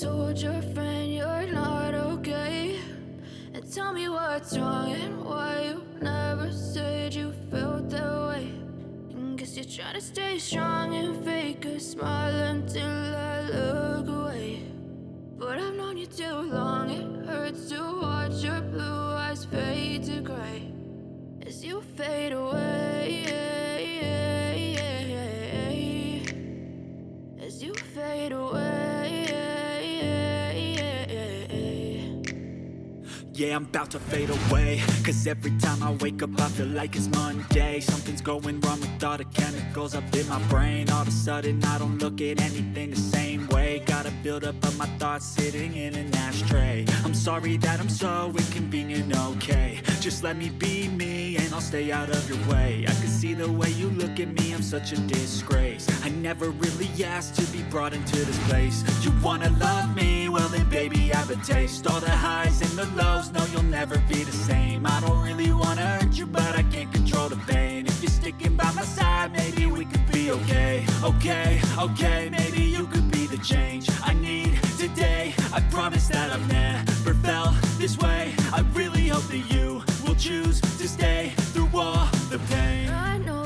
told your friend you're not okay? And tell me what's wrong and why you never said you felt that way. And guess you're trying to stay strong and fake a smile until I look away. But I've known you too long, it hurts to watch your blue eyes fade to gray as you fade away, as you fade away. Yeah, I'm about to fade away, 'cause every time I wake up I feel like it's Monday. Something's going wrong with all the chemicals up in my brain. All of a sudden I don't look at anything the same way. Gotta build up of my thoughts sitting in an ashtray. I'm sorry that I'm so inconvenient, okay? Just let me be me and I'll stay out of your way. I can see the way you look at me, I'm such a disgrace. I never really asked to be brought into this place. You wanna love me? Well then baby have a taste. All the highs and the lows, no you'll never be the same. I don't really wanna hurt you but I can't control the pain. If you're sticking by my side, maybe we could be okay. Okay, maybe you could be the change I need today. I promise that I've never felt this way. I really hope that you will choose to stay.